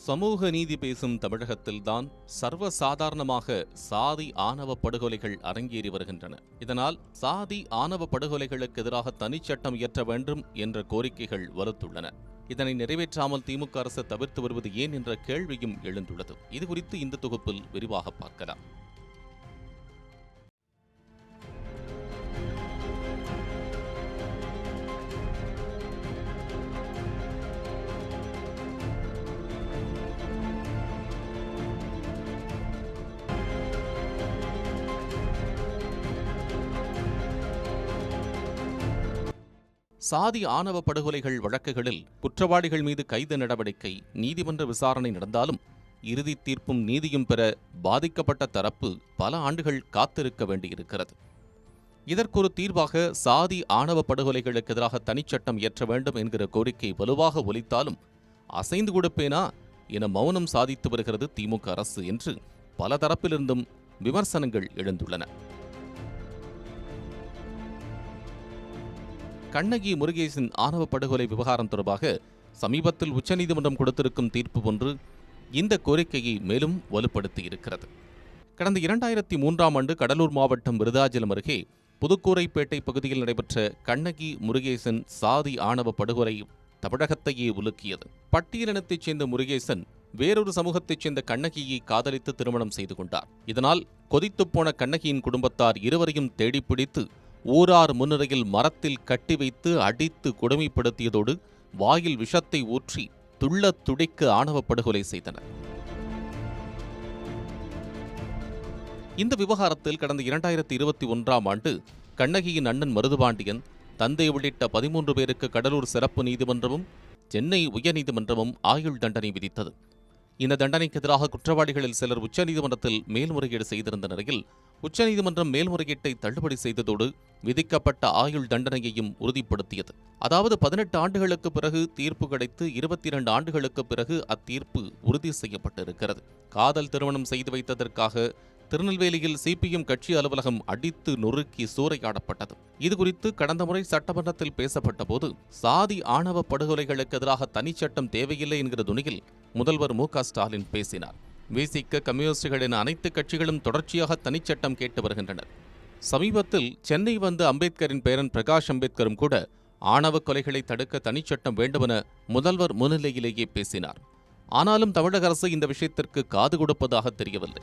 சமூக நீதி பேசும் தமிழகத்தில்தான் சர்வசாதாரணமாக சாதி ஆணவ படுகொலைகள் அரங்கேறி வருகின்றன. இதனால் சாதி ஆணவ படுகொலைகளுக்கு எதிராக தனிச்சட்டம் இயற்ற வேண்டும் என்ற கோரிக்கைகள் வலுத்துள்ளன. இதனை நிறைவேற்றாமல் திமுக அரசு தவிர்த்து வருவது ஏன் என்ற கேள்வியும் எழுந்துள்ளது. இதுகுறித்து இந்த தொகுப்பில் விரிவாக பார்க்கலாம். சாதி ஆணவ படுகொலைகள் வழக்குகளில் குற்றவாளிகள் மீது கைது நடவடிக்கை, நீதிமன்ற விசாரணை நடந்தாலும் இறுதி தீர்ப்பும் நீதியும் பெற பாதிக்கப்பட்ட தரப்பு பல ஆண்டுகள் காத்திருக்க வேண்டியிருக்கிறது. இதற்கொரு தீர்வாக சாதி ஆணவ படுகொலைகளுக்கு எதிராக தனிச்சட்டம் இயற்ற வேண்டும் என்கிற கோரிக்கை வலுவாக ஒலித்தாலும் அசைந்து கொடுப்பேனா என மௌனம் சாதித்து வருகிறது திமுக அரசு என்று பல தரப்பிலிருந்தும் விமர்சனங்கள் எழுந்துள்ளன. கண்ணகி முருகேசன் ஆணவ படுகொலை விவகாரம் தொடர்பாக சமீபத்தில் உச்சநீதிமன்றம் கொடுத்திருக்கும் தீர்ப்பு ஒன்று இந்த கோரிக்கையை மேலும் வலுப்படுத்தியிருக்கிறது. கடந்த 2003ஆம் ஆண்டு கடலூர் மாவட்டம் விருதாச்சலம் அருகே புதுக்கூரைப்பேட்டை பகுதியில் நடைபெற்ற கண்ணகி முருகேசன் சாதி ஆணவ படுகொலை தமிழகத்தையே உலுக்கியது. பட்டியலினத்தைச் சேர்ந்த முருகேசன் வேறொரு சமூகத்தைச் சேர்ந்த கண்ணகியை காதலித்து திருமணம் செய்து கொண்டார். இதனால் கொதித்துப்போன கண்ணகியின் குடும்பத்தார் இருவரையும் தேடிப்பிடித்து ஊரார் முன்னிலையில் மரத்தில் கட்டி வைத்து அடித்து கொடுமைப்படுத்தியதோடு வாயில் விஷத்தை ஊற்றி துள்ள துடிக்க ஆணவ படுகொலை செய்தனர். இந்த விவகாரத்தில் கடந்த 2021ஆம் ஆண்டு கண்ணகியின் அண்ணன் மருதுபாண்டியன், தந்தை உள்ளிட்ட 13 பேருக்கு கடலூர் சிறப்பு நீதிமன்றமும் சென்னை உயர்நீதிமன்றமும் ஆயுள் தண்டனை விதித்தது. இந்த தண்டனைக்கு எதிராக குற்றவாளிகளில் சிலர் உச்சநீதிமன்றத்தில் மேல்முறையீடு செய்திருந்த நிலையில் உச்சநீதிமன்றம் மேல்முறையீட்டை தள்ளுபடி செய்ததோடு விதிக்கப்பட்ட ஆயுள் தண்டனையையும் உறுதிப்படுத்தியது. அதாவது 18 ஆண்டுகளுக்கு பிறகு தீர்ப்பு கிடைத்து 22 ஆண்டுகளுக்கு பிறகு அத்தீர்ப்பு உறுதி செய்யப்பட்டிருக்கிறது. காதல் திருமணம் செய்து வைத்ததற்காக திருநெல்வேலியில் சிபிஎம் கட்சி அலுவலகம் அடித்து நொறுக்கி சூறையாடப்பட்டது. இதுகுறித்து கடந்த முறை சட்டமன்றத்தில் பேசப்பட்ட போது சாதி ஆணவ படுகொலைகளுக்கு எதிராக தனிச்சட்டம் தேவையில்லை என்கிற துணியில் முதல்வர் மு.க.ஸ்டாலின் பேசினார். விசிக, கம்யூனிஸ்டுகள் என அனைத்து கட்சிகளும் தொடர்ச்சியாக தனிச்சட்டம் கேட்டு வருகின்றனர். சமீபத்தில் சென்னை வந்த அம்பேத்கரின் பேரன் பிரகாஷ் அம்பேத்கரும் கூட ஆணவ கொலைகளை தடுக்க தனிச்சட்டம் வேண்டுமென முதல்வர் முன்னிலையிலேயே பேசினார். ஆனாலும் தமிழக அரசு இந்த விஷயத்திற்கு காது கொடுப்பதாக தெரியவில்லை.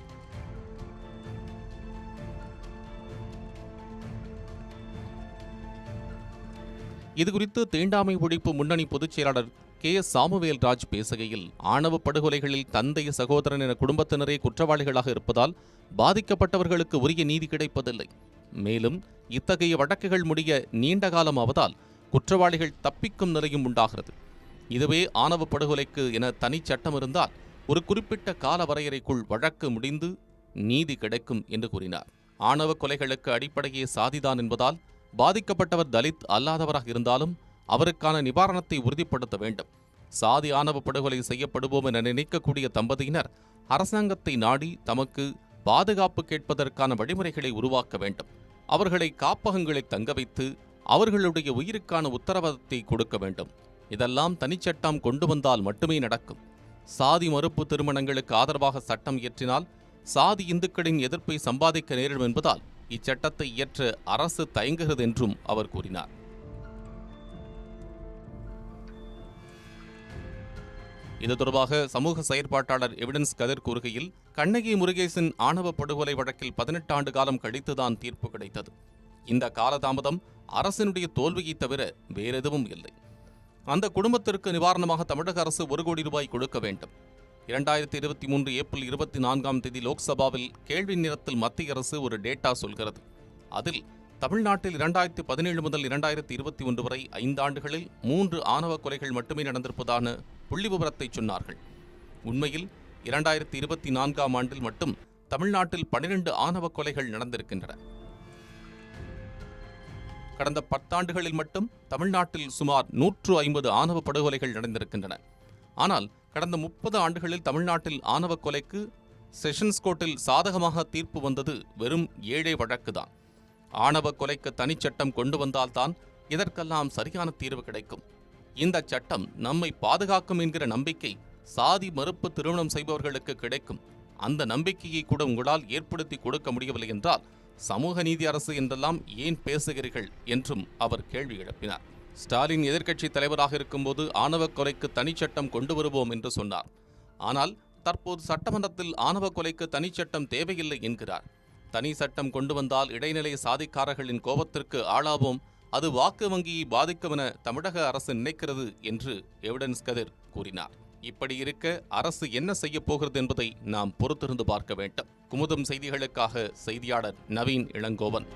இதுகுறித்து தீண்டாமை ஒழிப்பு முன்னணி பொதுச் செயலாளர் கே.எஸ். சாமுவேல்ராஜ் பேசுகையில், ஆணவ படுகொலைகளில் தந்தை, சகோதரன் என குடும்பத்தினரே குற்றவாளிகளாக இருப்பதால் பாதிக்கப்பட்டவர்களுக்கு உரிய நீதி கிடைப்பதில்லை. மேலும் இத்தகைய வழக்குகள் முடிய நீண்ட காலம் ஆவதால் குற்றவாளிகள் தப்பிக்கும் நிலையும் உண்டாகிறது. இதுவே ஆணவ படுகொலைக்கு என தனி சட்டம் இருந்தால் ஒரு குறிப்பிட்ட கால வரையறைக்குள் வழக்கு முடிந்து நீதி கிடைக்கும் என்று கூறினார். ஆணவ கொலைகளுக்கு அடிப்படையே சாதிதான் என்பதால் பாதிக்கப்பட்டவர் தலித் அல்லாதவராக இருந்தாலும் அவருக்கான நிவாரணத்தை உறுதிப்படுத்த வேண்டும். சாதி ஆணவ படுகொலை செய்யப்படுவோம் என நினைக்கக்கூடிய தம்பதியினர் அரசாங்கத்தை நாடி தமக்கு பாதுகாப்பு கேட்பதற்கான வழிமுறைகளை உருவாக்க வேண்டும். அவர்களை காப்பகங்களில் தங்க வைத்து அவர்களுடைய உயிருக்கான உத்தரவாதத்தை கொடுக்க வேண்டும். இதெல்லாம் தனிச்சட்டம் கொண்டு வந்தால் மட்டுமே நடக்கும். சாதி மறுப்பு திருமணங்களுக்கு ஆதரவாக சட்டம் இயற்றினால் சாதி இந்துக்களின் எதிர்ப்பை சம்பாதிக்க நேரிடும் என்பதால் இச்சட்டத்தை இயற்ற அரசு தயங்குகிறது என்றும் அவர் கூறினார். இது தொடர்பாக சமூக செயற்பாட்டாளர் எவிடன்ஸ் கதிர் கூறுகையில், கண்ணகி முருகேசன் ஆணவ படுகொலை வழக்கில் 18 ஆண்டு காலம் கழித்துதான் தீர்ப்பு கிடைத்தது. இந்த காலதாமதம் அரசினுடைய தோல்வியை தவிர வேறெதுவும் இல்லை. அந்த குடும்பத்திற்கு நிவாரணமாக தமிழக அரசு 1 கோடி ரூபாய் கொடுக்க வேண்டும். 2023 ஏப்ரல் 24ஆம் தேதி லோக்சபாவில் கேள்வி நேரத்தில் மத்திய அரசு ஒரு டேட்டா சொல்கிறது. அதில் தமிழ்நாட்டில் 2017 முதல் 2021 வரை 5 ஆண்டுகளில் 3 ஆணவ கொலைகள் மட்டுமே நடந்திருப்பதான புள்ளி விவரத்தை சொன்னார்கள். உண்மையில் 2024ஆம் ஆண்டில் மட்டும் தமிழ்நாட்டில் 12 ஆணவ கொலைகள் நடந்திருக்கின்றன. கடந்த 10 ஆண்டுகளில் மட்டும் தமிழ்நாட்டில் சுமார் 150 ஆணவ படுகொலைகள் நடந்திருக்கின்றன. ஆனால் கடந்த 30 ஆண்டுகளில் தமிழ்நாட்டில் ஆணவ கொலைக்கு செஷன்ஸ் கோர்ட்டில் சாதகமாக தீர்ப்பு வந்தது வெறும் 7 வழக்குதான். ஆணவ கொலைக்கு தனிச்சட்டம் கொண்டு வந்தால்தான் இதற்கெல்லாம் சரியான தீர்வு கிடைக்கும். இந்த சட்டம் நம்மை பாதுகாக்கும் என்கிற நம்பிக்கை சாதி மறுப்பு திருமணம் செய்பவர்களுக்கு கிடைக்கும் அந்த நம்பிக்கையை கூட உங்களால் ஏற்படுத்தி கொடுக்க முடியவில்லை என்றால் சமூக நீதி அரசு என்றெல்லாம் ஏன் பேசுகிறீர்கள் என்றும் அவர் கேள்வி எழுப்பினார். ஸ்டாலின் எதிர்க்கட்சி தலைவராக இருக்கும்போது ஆணவ கொலைக்கு தனிச்சட்டம் கொண்டு வருவோம் என்று சொன்னார். ஆனால் தற்போது சட்டமன்றத்தில் ஆணவ கொலைக்கு தனிச்சட்டம் தேவையில்லை என்கிறார். தனி சட்டம் கொண்டு வந்தால் இடைநிலை சாதிக்காரர்களின் கோபத்திற்கு ஆளாவோம், அது வாக்கு வங்கியை பாதிக்கும் என தமிழக அரசு நினைக்கிறது என்று எவிடன்ஸ் கதிர் கூறினார். இப்படி இருக்க அரசு என்ன செய்ய போகிறது என்பதை நாம் பொறுத்திருந்து பார்க்க வேண்டும். குமுதம் செய்திகளுக்காக செய்தியாளர் நவீன் இளங்கோவன்.